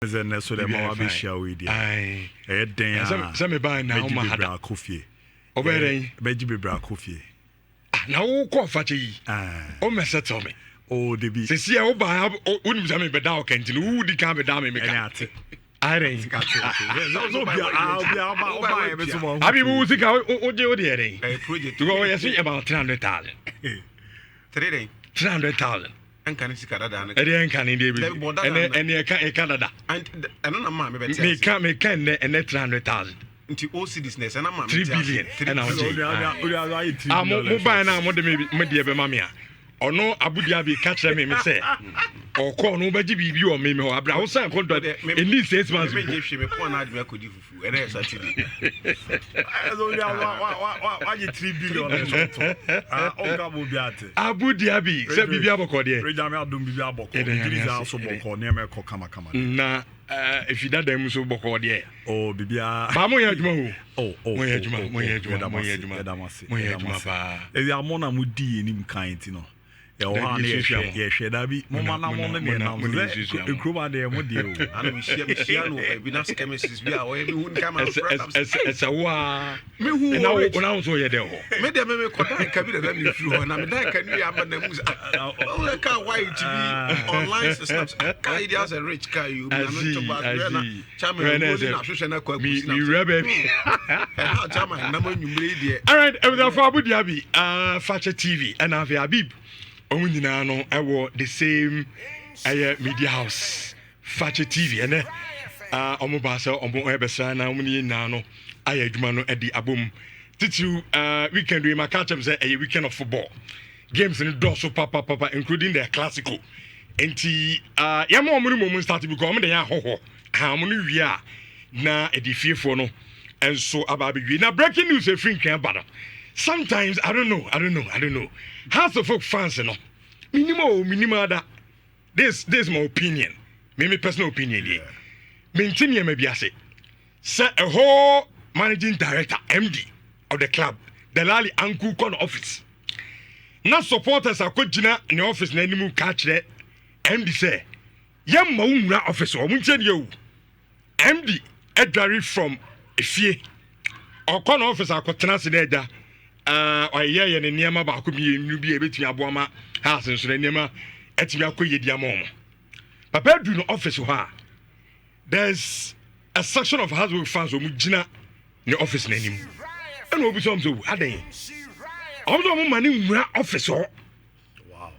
Is so the more be share with you. Aye. Den. Some buy now ma hada coffee. Obere. Beji be bra coffee. Na wo ko fache yi. O message to me. Oh, they be. Se o ba unim za me beda o kenti no wo di kan beda me ka. Aye. No be I'll be tomorrow. Habib wo sika o je o de ere. Project. Go yes about 300,000. 300,000. Can see Canada. And then can in and e Canada. And no ma me me can and 300,000. Into OCDness and I'm 3 billion. And I'm mobile now more than maybe be mamia. Or no Abu Dhabi catch them me say. Or call no baby be or me or Abra Hausa contract in these 6 months. Me point out me could do and that's actually. Why 3 billion? Abu Dhabi say bibi aboko there. Rejame adum bibi aboko. It is also boko near me ko kama. Na if you that them so boko there. Oh bibia. Ba mo yadwuma oh mo yadwuma pa. E ya mo na mudi enim kan ti no. Ya o ha na ye hwe da bi mo mana mo ne na mo ekroma de mo de o ana we share no bi na chemistry bi a o bi hun kama esa wa me hu na wo so ye de ho me de me ko da ka bi da me firi ho na me da ka ni ama na mu o ka why to be online systems ka ideas a rich guy you na me to ba na chama no na hwehwe na kwa kusi na mi rebe ha chama na ma nwumre de all right for Abu Dhabi Facha TV and Habib Omunina no ewo the same media house Facha TV and omo ba se omo ebesa na omuni na no aye adwuma no edi abom titu weekend we ma catch them say a weekend of football games in do so papa including the Clasico enti yama omuni mom start because omo de ya hoho ha omuni wi a na edi fiefo no enso ababi na breaking news e free kan bado. Sometimes I don't know. House of folk fans, you know. Minimal that. This is my opinion. My personal opinion here. Maintain maybe I say. Set a whole managing director, MD of the club, the Lali Uncle Con office. Now supporters are could in the office na animal catch that MD say. Yam maunga office or munchen you. MD Edgary from Ifie. Or con office are contena oye ne niema ba ko bi enu bi ebetumi aboama house nso ne niema etumi akoye dia mom papa du no office ho a there's a section of household fans who gina ne office na nim and obi so mso adan omso mo mani nwura office ho wow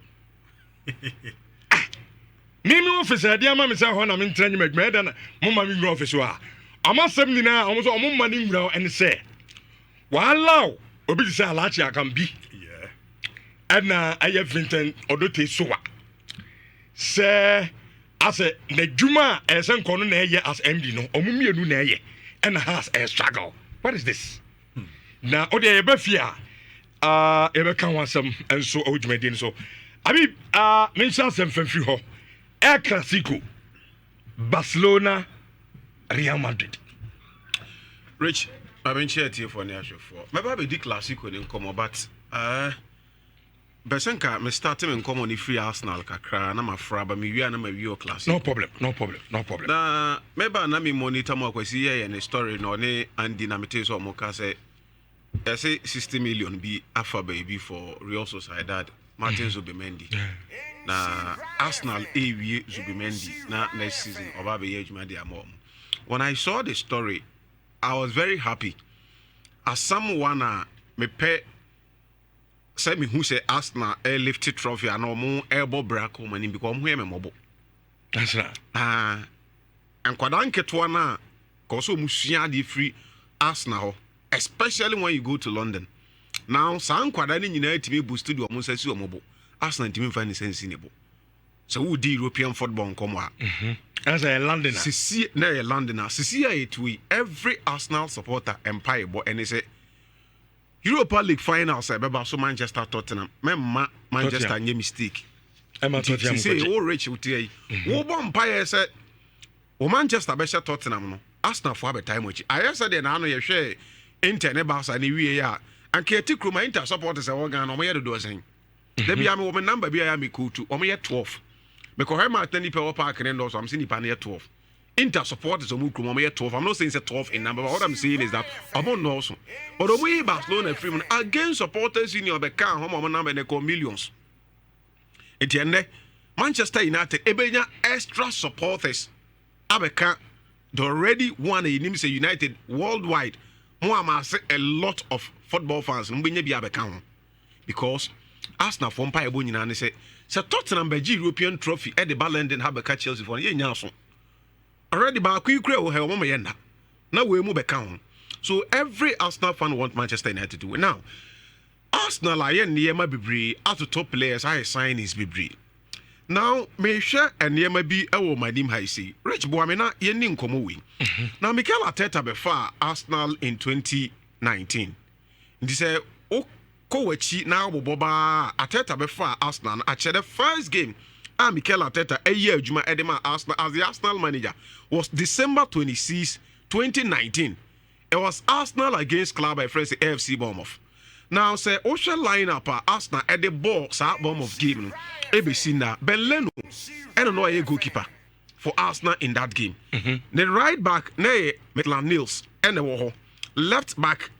me office ade ama me say ho na me ntra nyima adwuma eda na mo mani nwura office ho a amasem ni na omso mo mani nwura en say walao obi say alachi akan bi na aye Vincent odote sowa say as na djuma esen kono na eye as MD no omumienu na eye and has a struggle. What is this? Na ode e ba fia e be kan wasam enso odwumadi so abi mention sem famfiri ho El Clasico Barcelona Real Madrid. Rich I've been chatting here for the for. Maybe the Clasico in come but Besenka me starting in common free Arsenal kakra na mafra ba me wi na ma wi o Clasico. No problem. Na maybe na me monitor mo kwesi here in the story no ne Andy na mete so mo ka say I say 60 million be afa baby for Real Sociedad Martin Zubimendi. Na Arsenal ewie Zubimendi na next season oba be yejuma dia mom. When I saw the story I was very happy. As someone me pay say me who say Arsenal lifted trophy and no elbow break money because who am mobo. That's right. And kwadan ketwa na koso musua di free Arsenal especially when you go to London. Now san kwadan ni nyina timi boost di omo sasi omobo. Arsenal timi fa ni sense ni bo. So who di European football nkomo a. As a Londoner. Sisi na a Londoner. Sisi a etui every Arsenal supporter empire bo and say Europa League final say beba so Manchester Tottenham. Memma Manchester nye mistake. Tottenham say o rich utie. Wo bo empire say o Manchester be share Tottenham no. Arsenal for be time ochi. I said dey na no ye hwe Inter ne Barca ne wie ya. Anke ti kroma Inter supporters say wo gan no mo ye do sen. Dey bia me wo number bia ya me ko tu. O mo ye 12. Because I'm at any power park and also I'm seeing Pania 12. Inter supporters omu krum omo 12. I'm not saying it's 12 in number, but what I'm saying is that omo no so. But omo Barcelona free against supporters in your beka home number ne ko millions. Etienne Manchester United ebenya extra supporters abeka they already won a name say United worldwide. Mo amase a lot of football fans mbenya bi abeka ho because Arsenal for mpa ebo nyina ne say Tottenham be European trophy at the Ballon have a Chelsea for ye nya so. Already ba ku ikure wo he wo yenda. Na we mu beka ho. So every Arsenal fan want Manchester United to win. Now Arsenal are niyema bebree at top players I sign is bebree. Now me share and niyema bi ewo madim high say. Rich Boamena ye ni nkomo we. Now Mikel Arteta be far Arsenal in 2019. Ndi say o kowachi na boboba Arteta be far Arsenal ache the first game Mikel Arteta a year adwuma edema Arsenal as the Arsenal manager was December 26, 2019. It was Arsenal against club by friends AFC Bournemouth. Now say Osha lineup Arsenal at the ball sa Bournemouth game ABC na Ben Leno and no a goalkeeper for Arsenal in that game. The right back na Maitland Niles and the wall left back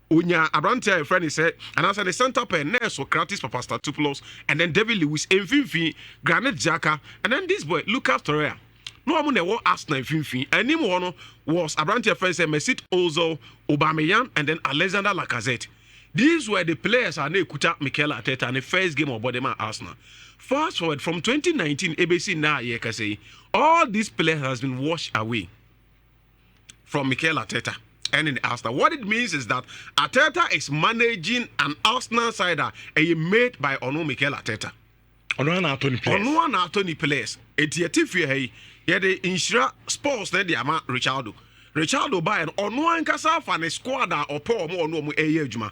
Unya Abrantia friend he said and as the center pen Socrates Papastatopoulos and then David Lewis Mfimfi Granit Xhaka and then this boy Lucas Torreira. No one never Arsenal Mfimfi and him one was Abrantia friend said Mesut Ozil, Aubameyang and then Alexander Lacazette. These were the players and they kuta Mikel Arteta in the first game of Bodema Arsenal. Fast forward from 2019 ABC now you can say all these players has been washed away from Mikel Arteta. And in the Arsenal, what it means is that Arteta is managing an Arsenal side made by Mikel Arteta. Anthony players. Etietifi hey, the Nhyira sports na diama Richardo buy and Ankasa fan a squad or poor more no adwuma.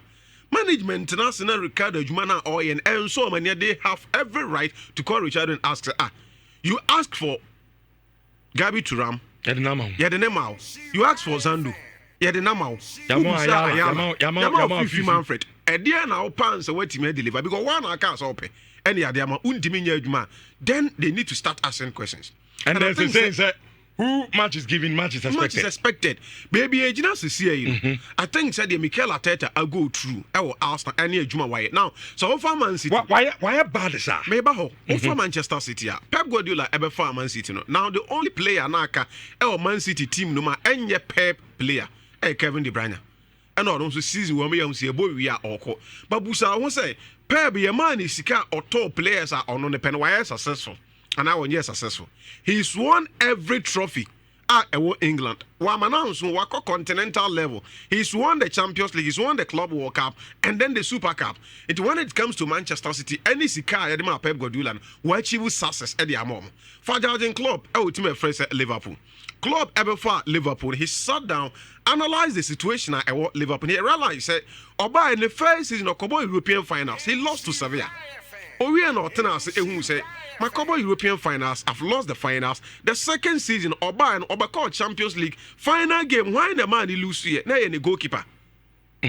Management national Ricardo Jumana Oyen and so many they have every right to call Richardo and ask you ask for Gabi Turam, you ask for Zandu. Yeah, the number. Yama Manfred. A dear now pants away to deliver because one I can't open. Any other man, then they need to start asking questions. And there's a sense that who much is given, much is expected. Much is expected. Baby, agents is here. I think said the Mikel Arteta I go through. I will ask any Juma why now. So for Man City. Why bad is that? Maybe for Manchester City. Pep Guardiola ever for Man City. Now the only player naka Man City team no ma any Pep player. Kevin De Bruyne. And all those season when we see a boy we are all. But Busa won't say, Pep, your man is sika or top players are on the pen. Why successful? And now yes successful. He's won every trophy at England. Wako continental level. He's won the Champions League, he's won the Club World Cup, and then the Super Cup. When it comes to Manchester City, any sika edema Pep Guardiola, why achieve success at the amom. For Jurgen Klopp, ultimate friends at Liverpool. Klopp ever for Liverpool, he sat down, analyzed the situation at Liverpool. He realized, said, Oba in the first season of Kobo European finals, he lost to Sevilla. We are not who say, my Kobo European finals, I've lost the finals. The second season, Oba and Oba called Champions League final game. Why the man he lose here? Now the goalkeeper,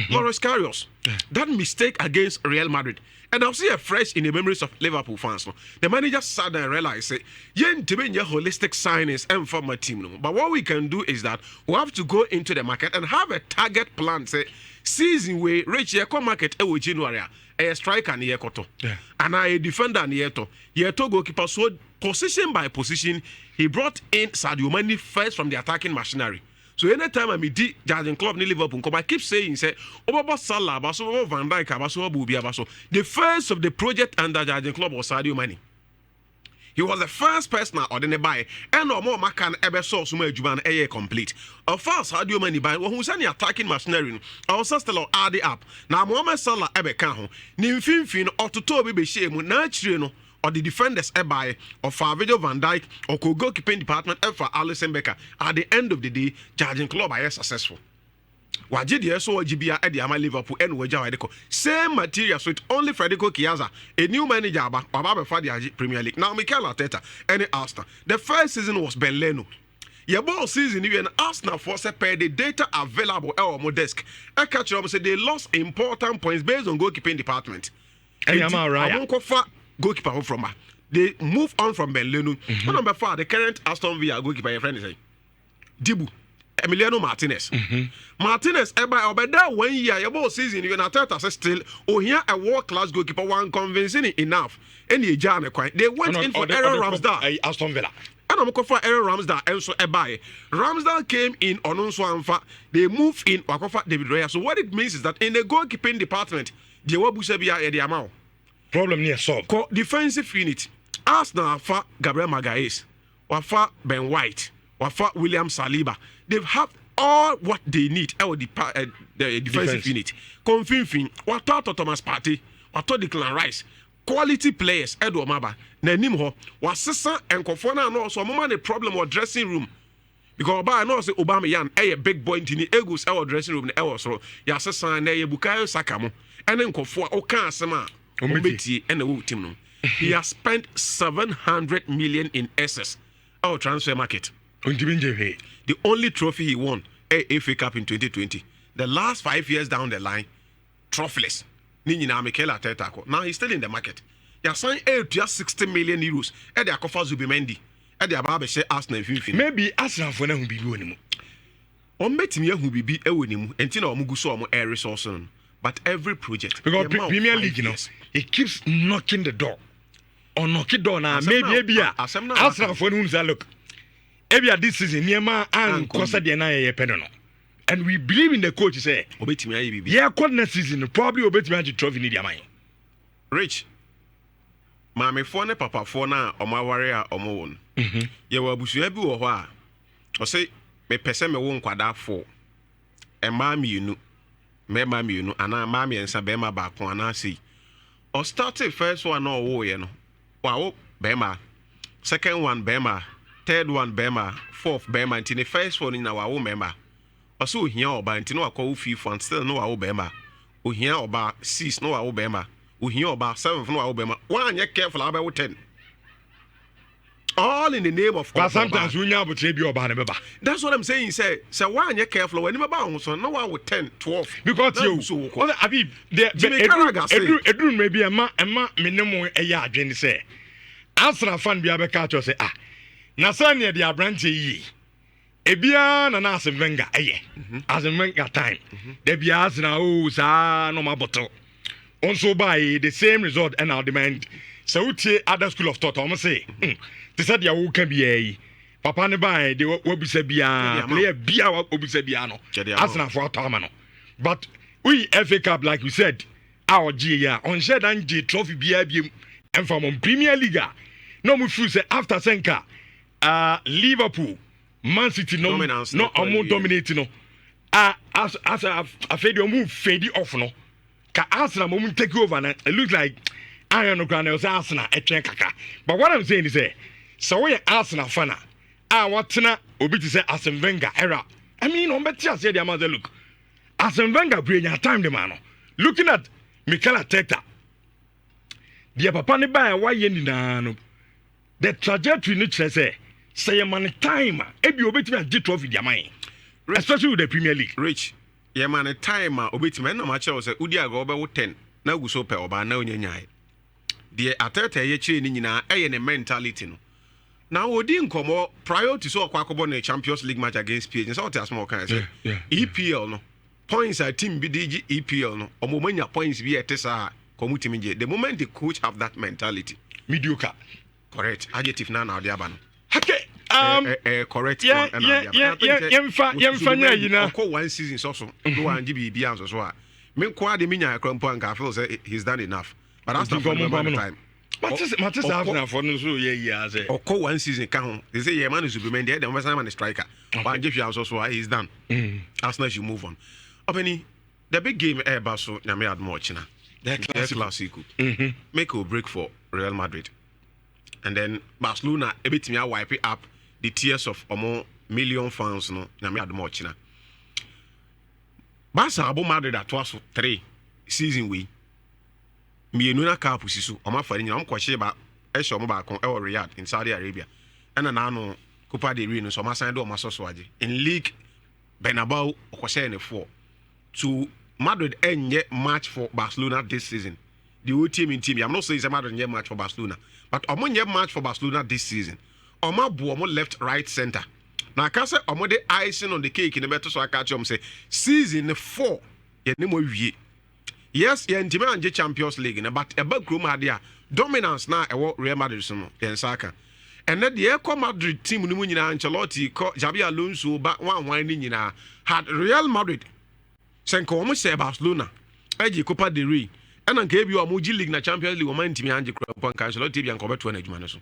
Loris Karius. That mistake against Real Madrid. And I'll see a fresh in the memories of Liverpool fans. No? The manager sat there and realized, say, yen to be your holistic signings and for my team. No? But what we can do is that we have to go into the market and have a target plan. Say, season way, reach your market ewo January, a striker near Koto, and a defender near to. Yeto goalkeeper. So position by position, he brought in Sadio Mane first from the attacking machinery. So anytime I meet Jurgen Klopp in Liverpool, I keep saying, say, Obaba Salah, Baso Van Dijk, Baso Bubi, Baso. The first of the project under Jurgen Klopp was Sadio Mane. He was the first person or the buy, and no more Macan ever saw Suma Juban a complete. Of first, Sadio Mane buy, who's any attacking machinery, also still add it up. Now, Mohamed Salah ebe kaho, Nimfin or to Toby Beshemu, Nachino. Or the defenders by or Virgil van Dijk or goalkeeping department for Alisson Becker. At the end of the day, Jurgen Klopp are successful. Wajidi so Jibia at the Ama Liverpool and Wajawadeko. Same material, so it's only Federico Chiesa, a new manager or Baba Fadi Premier League. Now Mikel Arteta, any Arsenal. The first season was Ben Leno. Your ball season, even Arsenal for per the data available at our desk. I catch up say they lost important points based on goalkeeping department. And I'm goalkeeper from they move on from Ben Leno. Number 4, the current Aston Villa goalkeeper, your friend is saying. Dibu, Emiliano Martinez. Martinez, Obeda 1 year, about season, you know, Arteta still, here a world-class goalkeeper, one convincing enough. Any Jana, they went in for Aaron Ramsdale. Aston Villa. And I'm going for Aaron Ramsdale, and so Ramsdale came in on Unswanfa, they moved in Wakofa David Raya. So what it means is that in the goalkeeping department, the Wabusabia and the amount. Problem near solved. Defensive unit. Arsenal fa Gabriel Magalhaes, wafa Ben White, wafa William Saliba. They have all what they need. The defensive unit. Confinfin, wato Thomas Partey, wato Declan Rice. Quality players. Edo Maba. Nenim ho. Wasesa and Kofona no so mama the problem with dressing room. Because Oba no say Obama Yan a big boy in the Eagles our dressing room the so ya sesa na ye Bukayo Saka mo. And then Kofo o kan asema. Ometi and the team no. He has spent 700 million in excess our transfer market. The only trophy he won, FA Cup in 2020. The last 5 years down the line, trophyless. Now he's still in the market. He has signed 60 million euros. At the Akofa Zubimendi. At the Ababe say Arsenal. Maybe Arsenal for now will be winning. On Metimia who be a winning, and Tina Muguso air resource. But every project. Because Premier League, you know, it keeps knocking the door. Or knock it down now. Maybe Arsenal for whom I look. Every this season, Niema and Costa Diana Pedano. And we believe in the coach say, yeah, next season, probably obey me to trophy in Yamai. Rich. Mammy phone, papa phone, or my warrior or moon. You will busuebu or wha. Or say, me pese me won't quada for. And mammy, you know, me mammy, you know, and I mammy and Sabema back one I see. Or started first one or war, you know. Wow, Bema. Second one, Bema. Third one, Bema. Fourth, Bema. And the first one in our own member. Also, here or by no call FIFA and still no our Bema. We hear about 6 no our Bema. We hear about 7 no our Bema. One, you're careful about 10. All in the name of. But sometimes we know about you about it. That's what I'm saying. Say, one, you're careful when you bounce on no one with 10, 12. Because you, so, Habib, the maybe a minimum a yard, Jenny say. Answer fan be a catch or say, Nasania, the branch ye. Ebian and Arsene Wenger, Arsene Wenger time. There be Arsenal, no more bottle. Also by the same result and our demand. So, other school of thought, almost say, they said, you can be a Papa Nebai, they will be Sabia, play a beer, Obisabiano, Arsenal for Tamano. But we FA Cup, like we said, our GA on Shed and G Trophy BIB and from Premier League. No more say after Senka, Liverpool, Man City, no, more dominating. As a fade, move fade off, no. Arsenal moment take over, and it looks like I don't know, Arsenal, a checkaka. But what I'm saying is, so we Arsenal fan. What's not Obi to say Arsene Wenger era. I mean, on better say the mother look. Arsene Wenger bring your time, the man. Looking at Mikel Arteta. The papa ne buy why you need the trajectory needs say a man time. Ebi Obi to get trophy the mind. Especially with the Premier League. Rich. Yeah, man, a time Obi to no match was Udia go about 10. Now go so per oba now nyai. The Arteta ye training na a mentality no. Now we didn't come prior to so kwakobo na Champions League match against PSG. So what small kind say. EPL no. Points are team BDG EPL no. Omomanya points be etesa community minje. The moment the coach have that mentality. Mediocre. Correct. Adjective now the abano. Okay. Correct. Yeah. You know. One season so no one GB answer so. Me kwa de minya akrampo anka feel say he's done enough. But that's not for the time. Matches Arsenal for no so yeah say. Oko one season can they say yeah man is Superman there the man is striker. But if you also so he's done. Arsenal should move on. Openi the big game Barcelona na me had much na. The Clasico. Make or break for Real Madrid. And then Barcelona ebetimi wipe up the tears of almost million fans no na me had much na. Barca abo Madrid at was 3 season we. Mienu na cup sisu o ma fari nyina mkwohye ba ehye mo ba kon e Riyadh in Saudi Arabia. And na no Copa del Rey no so ma sign do o ma so age. In league Bernabeu okwose ne 4 to Madrid enye match for Barcelona this season. The whole team I'm not saying Madrid enye match for Barcelona, but omo enye match for Barcelona this season. Oma bo omo left right center. Now I can say omo the icing on the cake in the better so I catch them say season 4 ye ne mo wie. Yes, ye ntime anje Champions League but a back room had there dominance na e Real Madrid so no yen saka. And then the Eco Madrid team no nyina Ancelotti ko Xabi Alonso ba wan ni nyina had Real Madrid senko omo say Barcelona eji Copa del Rey and an kebi o Muji League na Champions League o man ntime anje kro Ancelotti bi an ko beto na adwuma no so.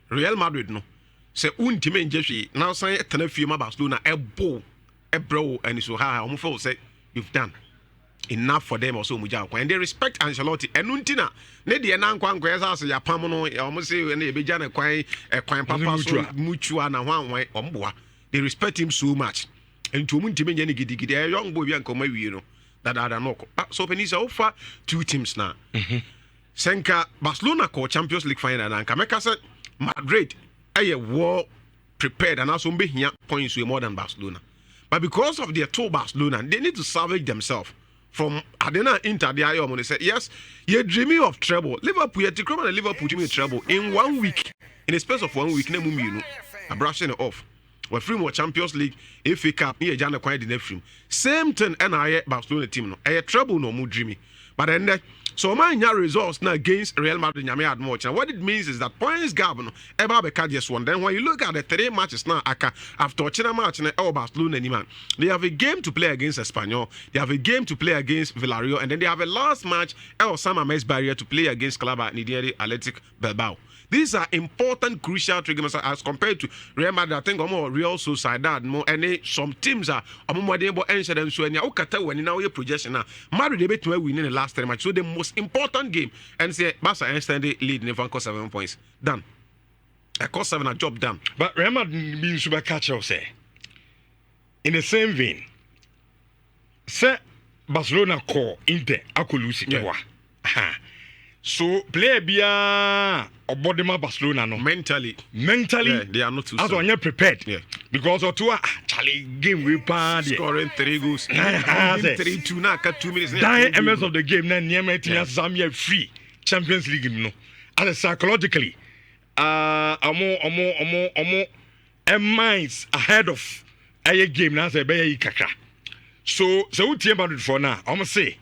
Real Madrid no say untime nje hwe now san etena fie ma Barcelona ebo ebro and so ha omo feel say you've done enough for them also muja and they respect Ancelotti enuntina ne de na nkwa esa ya pam no omo say na e beja na kwan papa so mutua na hwanwan omboa they respect him so much and to muntime nje ne gidigidi a young boy bi an koma wie no that no so penisa offer 2 teams now. Senka Barcelona call Champions League final and Kameka said Madrid are well prepared and also be here points way more than Barcelona. But because of their two Barcelona, they need to salvage themselves from Adena Inter the Iom. They said, yes, you're dreaming of trouble. Liverpool, you're and Liverpool dreaming of trouble in 1 week. In a space of 1 week, I'm brushing it off. We're free more Champions League, FA Cup, here Jana quiet in the same thing and I Barcelona team. I trouble no more dreaming. But then so my results now against Real Madrid nyame had much. And what it means is that points gap no eba be just one. Then when you look at the 3 matches now after China match na Barcelona man, they have a game to play against Espanyol, they have a game to play against Villarreal, and then they have a last match San Mamés barrier to play against Club Athletic Bilbao. These are important, crucial triggers as compared to Real Madrid. I think Real Sociedad more and some teams are more able to answer them. So when you cut when now your projection now, Madrid debate to win in the last 3 matches. So the most important game and say Barca instantly lead in the 7 points. Done. I cost 7 a job done. But Real Madrid being super catcher say in the same vein, say Barcelona call Inter akolusi tewa. So player bia obodema Barcelona no mentally yeah, they are not too as on prepared because of two Charlie game we pa scoring 3 goals 3-2 na ka 2 minutes 9 MS of the game na niema tinya Zambia free Champions League no as psychologically omo minds ahead of a game na say be kakra so we team Madrid for now omo say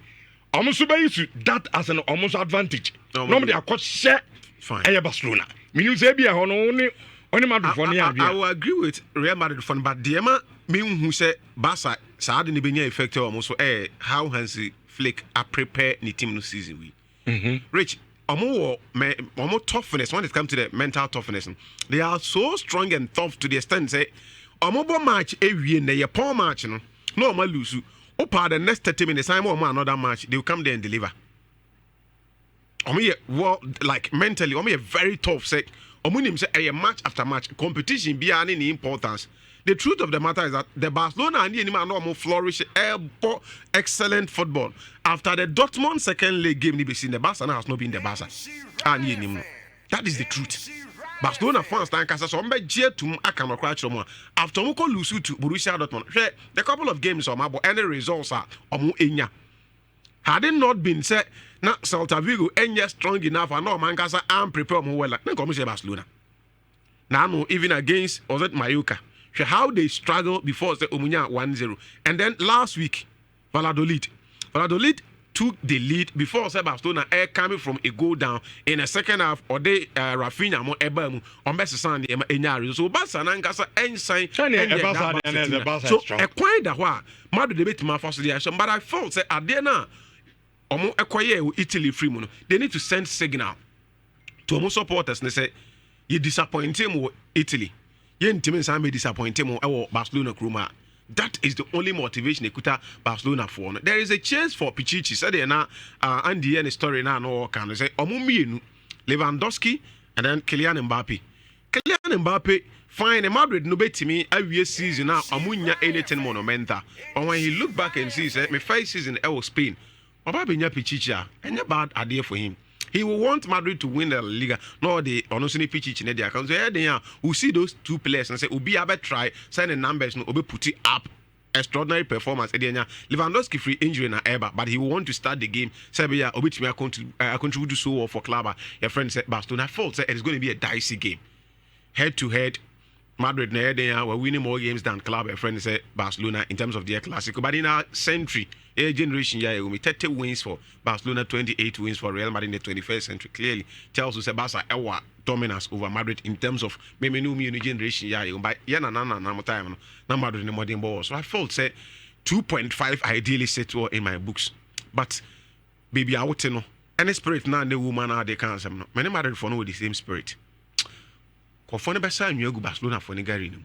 almost use that as an almost advantage. Normally, I could share fine. Barcelona. Meaning, only Madrid for I will agree with Real Madrid fan, but the Emma mean who said Barca, Saad in the Benya effect almost how Hansi Flick are prepared the team no season. Rich, more toughness when it comes to the mental toughness. They are so strong and tough to the extent say, Omo match every day, a poor match, no, my lose. Opa the next 30 minutes, I'm on another match, they will come there and deliver. Well, like mentally, very tough. Say, say, match after match, competition be any importance. The truth of the matter is that the Barcelona and the Enima flourish, excellent football. After the Dortmund second leg game, the Barcelona has not been the Barca. That is the truth. Barcelona fans thank us so mbe je tum aka no kra kire mo after mo ko lose to Borussia Dortmund the couple of games on my any results are omo enya had it not been said na Celta Vigo enya strong enough and no man kasa am prepare mo well na come say Barcelona now even against was it Mallorca how they struggle before say omunya 1-0 and then last week Valladolid took the lead before Barcelona coming from a goal down in a second half or they Rafinha mo ebamu on best Sunday enyari so Barca nankasa ensign so a quite that wa Madrid debate my first reaction but I felt say adena omo ekoye Italy free mono they need to send signal to omo supporters and say you disappoint him Italy you ntimi san me disappoint him Barcelona kruma. That is the only motivation they could have Barcelona for. There is a chance for Pichichi. Said na Andy and story now no can say Omumienu, Lewandowski, and then Kylian Mbappe. Kylian Mbappe fine Madrid no bet me every season now Amunya anything monumental. But when he look back and see say my first season I was Spain. Mbappe nya Pichichi and bad idea for him. He will want Madrid to win the La Liga. No, they honestly pitch in the account. So we see those two players and say, "Ubi abe try sign the numbers no obe put it up." Extraordinary performance. Lewandowski free injury na ever, but he will want to start the game. Serbia obe to me contribute so well for club. Your friend said Barcelona. I thought it is going to be a dicey game, head to head. Madrid were winning more games than club. A friend said Barcelona in terms of their Clasico. But in our century, a generation, yeah, we 30 wins for Barcelona, 28 wins for Real Madrid in the 21st century. Clearly tells us Barca our dominance over Madrid in terms of maybe new generation, yeah, but yeah, no time, no Madrid in the modern ball. So I felt say 2.5 ideally set in my books. But baby, I would know any spirit now, the woman are they can't say no. Many Madrid for no with the same spirit. Kofone besa anwa gu Barcelona for Nhyira no.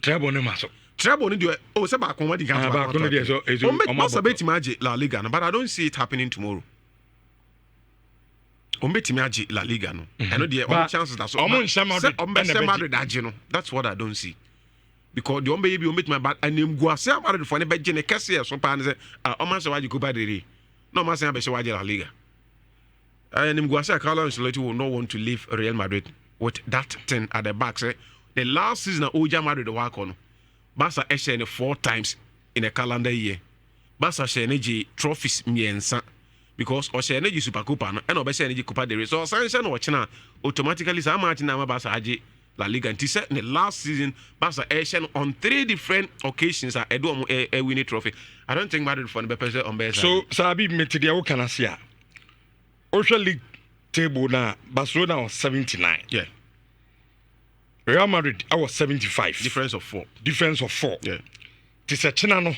Treble no maso. Treble no do o se ba kon wadi kan ba kon dey so ezo o beti maji La Liga no, but I don't see it happening tomorrow. O beti maji La Liga no. I know the chances that so. O mon Madrid aji no. That's what I don't see. Because the ombe bi o beti my bad anem gu ase Madrid for ne beje ne kese so pa ne say o man se waji Copa del Rey. No man se be se waji La Liga. Anem gu ase Carlo Ancelotti will not want to leave Real Madrid with that thing at the back. Say the last season Oja Madrid work on Barca share 4 times in a calendar year. Barca share trophies miensa because o share Super Copa no and o be share Copa del Rey. So sanction no china automatically sa match na Barca age La Liga and said in the last season Barca share on 3 different occasions a do a winning trophy. I don't think Madrid for the purpose on best. So Sabi metedia wo kana sia. Ocean League table na Barcelona was 79. Yeah. Real Madrid I was 75. Difference of 4. Yeah. Tis a china no.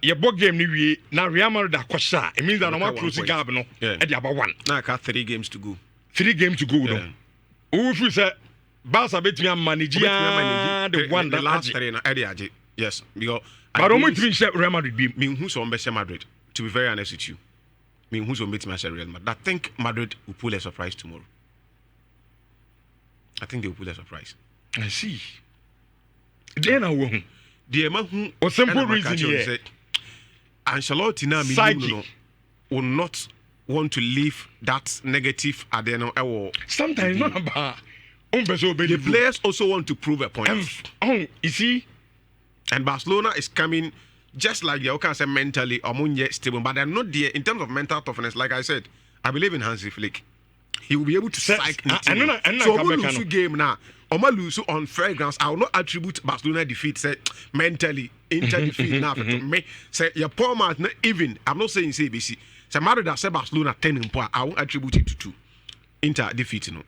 Your board game ni we na Real Madrid akwasha. It means that no more close gap no. Yeah. E dey about 1. Now I got 3 games to go. 3 games to go no. Who feel say Barca betimi manage the one the that last 3 na e dey age. Yes, because but o mo timi Real Madrid be me who so on be Madrid, to be very honest with you. Who's going to meet Real Madrid? I think Madrid will pull a surprise tomorrow. I think they will pull a surprise. I see. Then I won't. The man who or simple reason here. Ancelotti now will not want to leave that negative at the end. Sometimes not about. The players also want to prove a point. You see, and Barcelona is coming. Just like you can say mentally, or stable, but they're not there in terms of mental toughness. Like I said, I believe in Hansi Flick. He will be able to psych the team. So we lose the game now. Oma lose on fair grounds. I will not attribute Barcelona defeat say mentally, Inter defeat now to me. Say your poor man not even. I'm not saying CBC. Say Madrid that say Barcelona 10 in point. I won't attribute it to 2. Inter defeat no.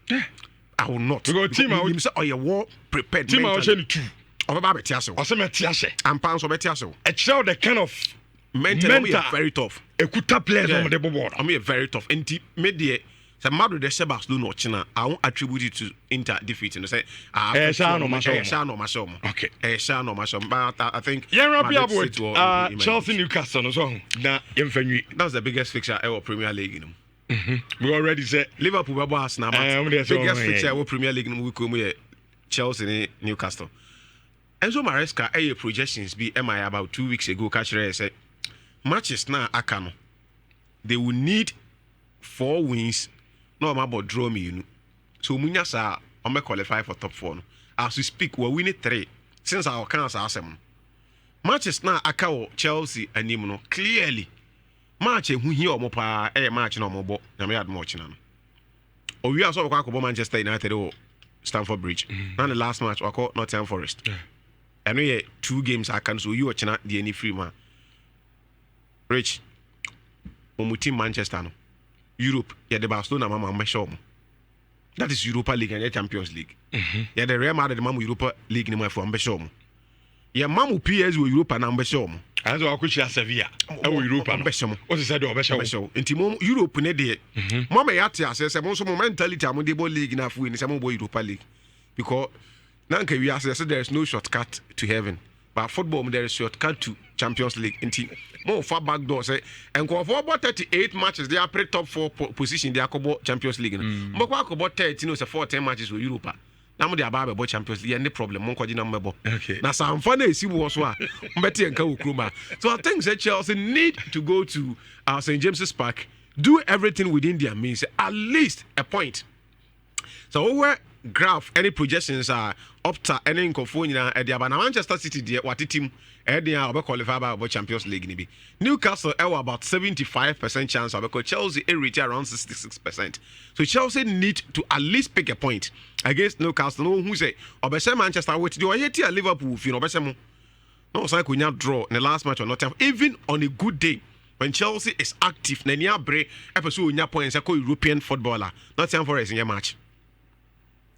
I will not. Because team out. Say your war prepared. Team out 2. Ọba beti ase. Oseme ti ase. Ampa so beti ase. It show the kind of mental very tough. Ekuta players on the board. I mean very tough. Enti me dey say Madrid dey say Barcelona ochina. I won't attribute it to Inter defeat and say sha no masho. Okay. Sha no masho. But I think Chelsea Newcastle no so na yemfanwi. That's the biggest fixture ever Premier League you know. We already said Liverpool babo Arsenal. Biggest fixture ever Premier League we come here Chelsea Newcastle. Enzo Maresca projections be MI about 2 weeks ago catch say matches now akano they will need 4 wins no about draw me you know so munya sa on qualify for top 4 no. As we speak we're winning 3 since our cancer asem matches now akawo Chelsea anim no clearly match who here omo pa match no omo bo na me ad much na no o wi aso kwa ko Manchester United o Stamford Bridge na the last match we call Nottingham Forest. I know you 2 games I can so you watch na the any free man. Rich. Team Manchester no. Europe, yeah the Barcelona mama mbesho. That is Europa League and the Champions League. Yeah the Real Madrid mamu Europa League ni for mbesho. Yeah mamu PS with Europa na mbesho. Anzo akuchia Sevilla. E Europa mbesho. O se say do mbesho. Enti mo Europe ne de. Mama yate ase mo so mentality am de ball league na fu ni se mo bo Europa League. Because Nanka we say there is no shortcut to heaven. But football there is shortcut to Champions League. Inti more far back door say and go for about 38 matches they are pre top 4 position they are cobo Champions League. But kwa cobo 13 no say 14 matches with Europa. Now they are about Champions League any problem mon kwaji number bo. Okay. Na some fun e si wo so a mbeti enka ukruma. So I think that Chelsea need to go to St James's Park, do everything within their means, at least a point. So over graph any projections are Opta any nkofo nyina e dia ba na Manchester City de what team e dia obe qualify about Champions League ni bi. Newcastle about 75% chance because Chelsea rate around 66%. So Chelsea need to at least pick a point against Newcastle. No who say obese Manchester with the oyeti Liverpool fi no obese mo. No say kunya draw in the last match or not even on a good day. When Chelsea is active, na nia bre epeso onya points e European footballer. Not time for us in your match.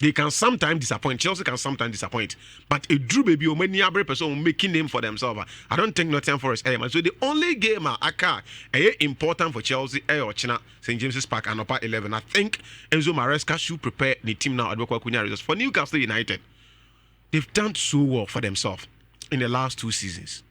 They can sometimes disappoint. Chelsea can sometimes disappoint. But a Drew baby or many other person making name for themselves. I don't think Nottingham Forest. So the only game important for Chelsea or China St. James's Park and upper 11. I think Enzo Maresca should prepare the team now at results. For Newcastle United, they've done so well for themselves in the last 2 seasons.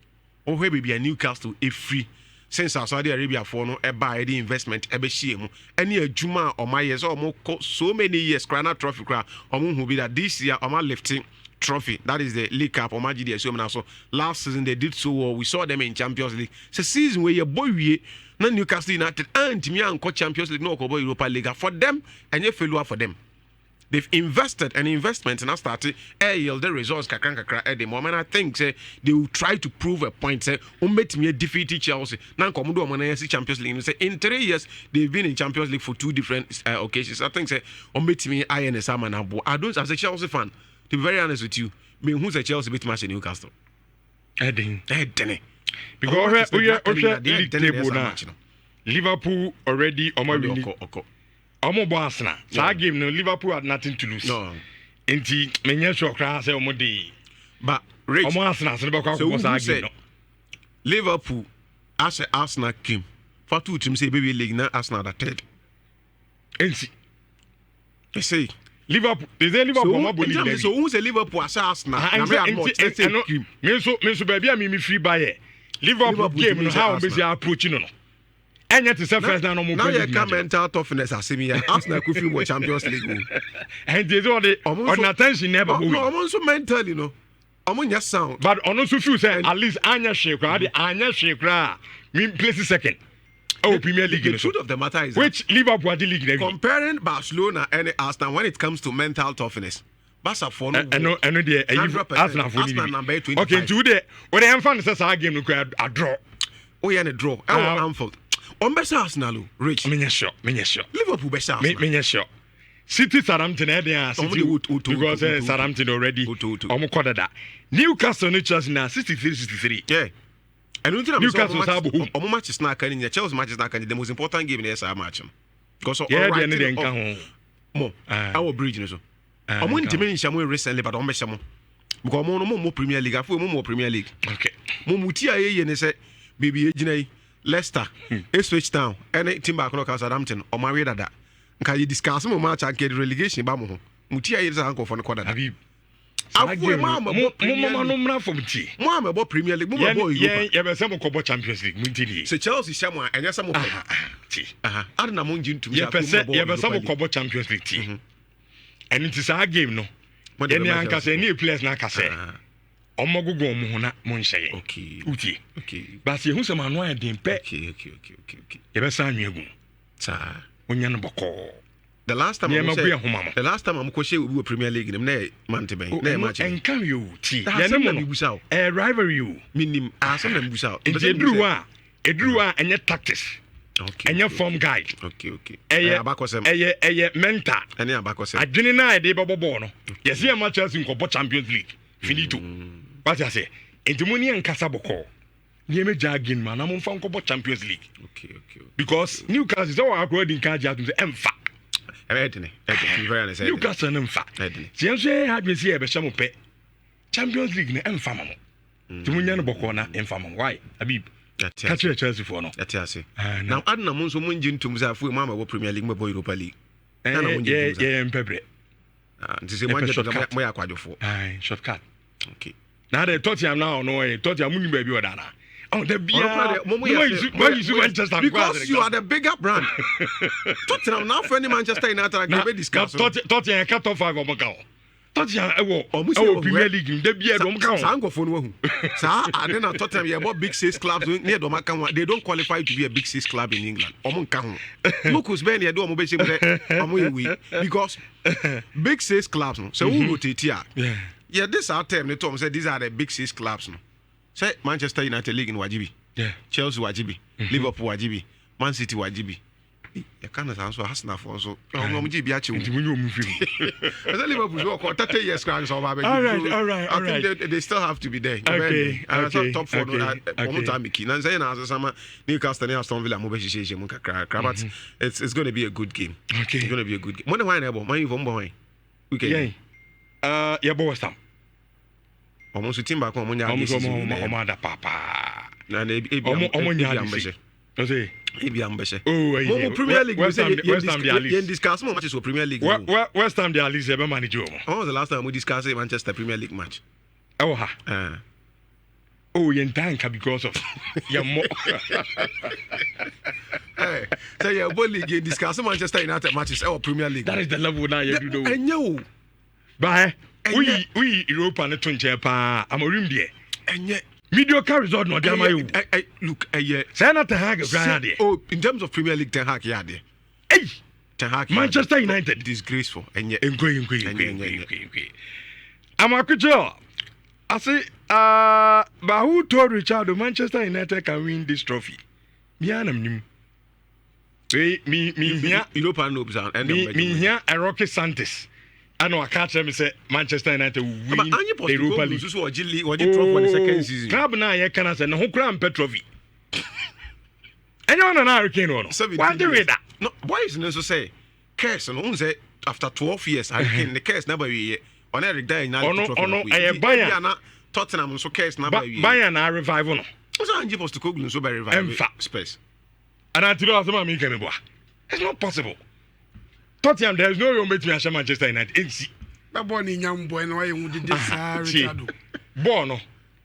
Or maybe a Newcastle a free. Since Saudi Arabia for no buy the investment share any a juma or my years or more so many years Crana trophy cra or who be that this year or my lifting trophy that is the League Cup or my GDS so last season they did so well. We saw them in Champions League. It's a season where your boy na Newcastle United and me and Champions League no go Europa League for them and you failure for them. They've invested an investment and started yield the results kakra at the moment. I think say they will try to prove a point. Say, me defeat Chelsea. Now come do see Champions League. Say in 3 years they've been in Champions League for 2 different occasions. I think say me INS Amanabo. I don't as a Chelsea fan. To be very honest with you, me who's a Chelsea beat match in Newcastle. Heading. Because we are league table now. Liverpool already Omo Barcelona. So game no Liverpool had nothing to lose. No. Enti menye sure cry say omo dey. But Rich, Omo Arsenal so game no. Liverpool as Arsenal came. For 2 teams say baby league na Arsenal that third. Enti. They say Liverpool, is there Liverpool ma boli league. So who say Liverpool as Arsenal? Me so baby me free buy. Liverpool game no how be approaching no. Enya to say first now no more. Now you come mental toughness as me. Arsenal could feel more Champions League. And they do the on attention never move. No, I'm also mental, you know. I'm on your sound. But on also feel say at least Anya Shekra, the Anya Shekra, me place second. Oh, Premier League. The truth of the matter is which Liverpool the league comparing Barcelona and Arsenal when it comes to mental toughness. Barca for no. I know the Arsenal for number 25. Okay, today when I am fan says our game no a draw. Oh, yeah, a draw. I Anfield. On best Arsenal, Rich. Me sure. Liverpool best Arsenal. Me sure. City Southampton there City because Southampton already. Omo quarter that. Newcastle no Chelsea na 63. Yeah. And Newcastle sabu. Omo match is not can Chelsea match is not can the most important game in the match. Because yeah, they nka ho. Our bridge so. Omo ntimi nhyamo recently but omo hyamo. Because omo no Premier League afo omo Premier League. Okay. Mo muti aye ne say baby ejina Leicester, switch down. Any team back no Southampton or my way that. Can you discuss more match and get relegation? Bamu. Mutia is uncle for the quarter. Habib. Mama no from tea. Mama about Premier League. Yeah, some Cobo Champions League. Muntini. So Chelsea Shamwa and some tea. I don't know Munjin to me. Yeah, some Cobo Champions League tea. And it is our game, no. Any anchor say any players na kase. Omo gugu omo na mo nhye. Okay. But ye hu se ma no den pe. Okay. Ye be san nwegu. Sa. Onya no boko. The last time I'm share we Premier League na man te ben. Na match. Enka you ti. Ye no mo busa. Rivalry you. Minim asem na busa. Edru a enye tactics. Okay. Enye form guide. Okay. Abakosem. Eye mentor. Ene abakosem. Adwene na e de bobo no. Ye se ma Chelsea nko Champions League. Finito. What I say? Entimoni enkasa boko. Nieme jagin man, am mfa nko Champions League. Okay. Because Newcastle is our according card ya to say emfa. Edene. Very honest. Newcastle emfa. Edene. Tienso had me see e be shamo pe. Champions League na emfa mamo. Timunya no boko na emfa mamo. Why? Habib. Catch Chelsea for no. That I say. Now adna mo so munjin tum za fu mama wo Premier League mo Europa League. Na munjin tum. Yeah, empebre. This is one just mo yakwadofo. Shortcut. Okay. Now the Tottenham now no Tottenham muni baby odana. Oh the Manchester because you are the bigger brand. Tottenham now for any Manchester United can be discussed. Tottenham cut off 5 omaka. Tottenham ewo Premier League the bia do omaka. Sangofo no hu. Sa ade na Tottenham ye about big 6 clubs near do omaka. They don't qualify to be a big 6 club in England. Omo nka ho. Lucas Ben ye do omo be say omo ewi because big 6 clubs no. So who rotate here? Yeah, this our term. They told me, say these are the big 6 clubs. No, say Manchester United League in Wajibi, Chelsea Wajibi, Liverpool Wajibi, Man City Wajibi. You can't answer Hasna for so. I'm going to be at you. I said Liverpool for 30 years. All right. I think they still have to be there. Okay. Top 4. I'm saying as some Newcastle and Aston Villa, but it's going to be a good game. Okay. It's going to be a good game. When am I able? My phone boy. Okay. Yeah, boss Sam. Almost a team back on Almost papa. And Maybe ambassador. Oh, Premier League. West Ham they are least. Discuss more matches for Premier League. West Ham they are least ever manage you. When was the last time we discussed a Manchester Premier League match? Oh ha. Oh, you tank because of your more. Hey, so yeah, World League you discuss Manchester United matches or Premier League. That is the level now you do. And you. Bye. We Europe and the twinche pa. I'm a room there. And yet. Mediocre result no dey you. Look, say na Ten Hag there. Oh, in terms of Premier League, Ten Hag here there. Hey, Ten Hag. Manchester United disgraceful. And yet, I'm a kucho. I say, but who told Richard Manchester United can win this trophy? Me anam nim. Me here. European noobs and me here. Rocky Santos. I know I catch them say Manchester United will win the Europa League. What you for the second season? Club now you can say no who cram Petrovi. Anyone an Hurricane or no? Why do we that? No, why is it so say? Curse and only after 12 years Hurricane the curse never be on Eric Day now. No, Bayern Tottenham so curse never be. Bayern are revival no. What's Angie supposed to Google so very revival space. And I tell you what me can be. It's not possible. Tottenham, there is no way to make Manchester United. NC. That boy in young boy, no, I would Richard. Bono,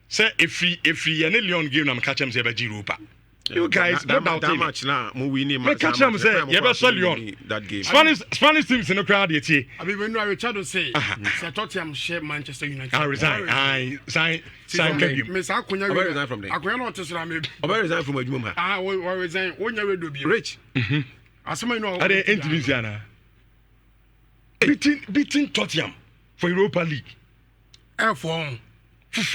say if he any Leon game, I'm catch him say about Europa. You guys, that match now, we need. Me catch him say, you better sell Leon. That game. Spanish teams in the crowd, you see. I mean, when Richard say, Tottenham share Manchester United. I resign. I sign. Miss Akunya resign from there. Akunya not to say I resign from Ejuma. We resign. When you do be rich. As I know, are they intimate? Beating Tottenham for Europa League. F1.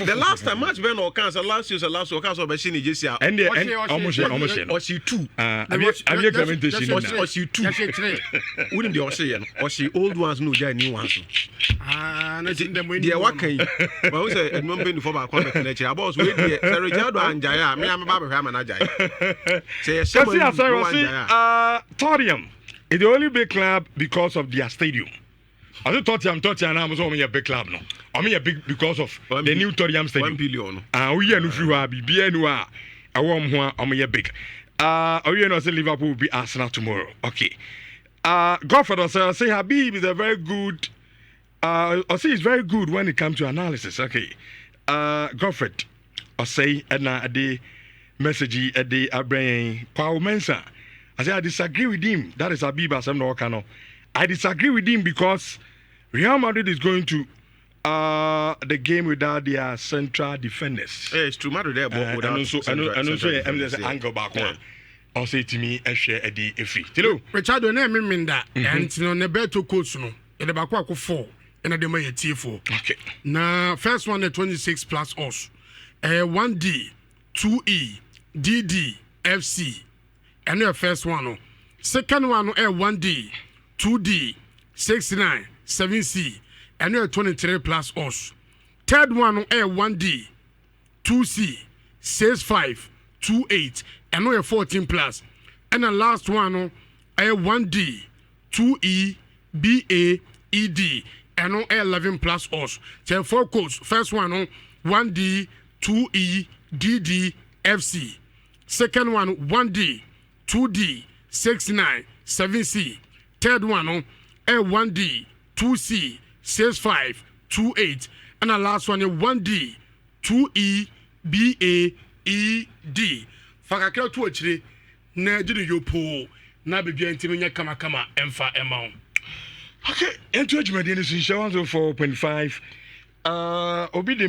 The last time match Ben or cancer last year last year cancer be seen Nigeria. And almost or she 2. Have you implementation or she 2. Wouldn't the Ocean or she old ones no there new ones. They what can but we say and remember before back on the lecture about we there Richard and Jaya me am Baba Ham and Jaya. Say Tottenham is the only big club because of their stadium. I don't Tottenham now was only a big club no. I mean a big because of the new Tottenham stadium. 1 billion. We are no free be anywhere. I want one I'm a big. We know say Liverpool will be Arsenal tomorrow. Okay. Godfrey say Habib is a very good I say it's very good when it comes to analysis. Okay. Godfrey I say a day message a day Abraham Paul Mensa. I say I disagree with him. That is Habib as I'm not I disagree with him because Real Madrid is going to the game without their central defenders. Yeah, it's true. Madrid there, but without and also angle back one. I'll say to me, I share a day free. Hello, Richard, no name mean that, and you know, Nebeto coach no, and the back 4, and the Maya T4. Okay. Now, first one at 26 plus us, 1D, 2E, DD, FC, and the first one no. Second one 1D, 2D, 69, 7C, and 23 plus us. Third one 1D, 2C, 65, 28, and 14 plus. And the last one 1D, 2E, BA, ED, and 11 plus us. So 4 codes. First one 1D, 2E, DD, FC. Second one 1D, 2D, 69, 7C. Third one 1D, 2C, 65, 28. And the last one 1D, 2E, BA, ED. Fakakira to achire na jiri yopo na bebia ntimi kama emfa emma. Okay, into adwumade ni so 104.5 obi de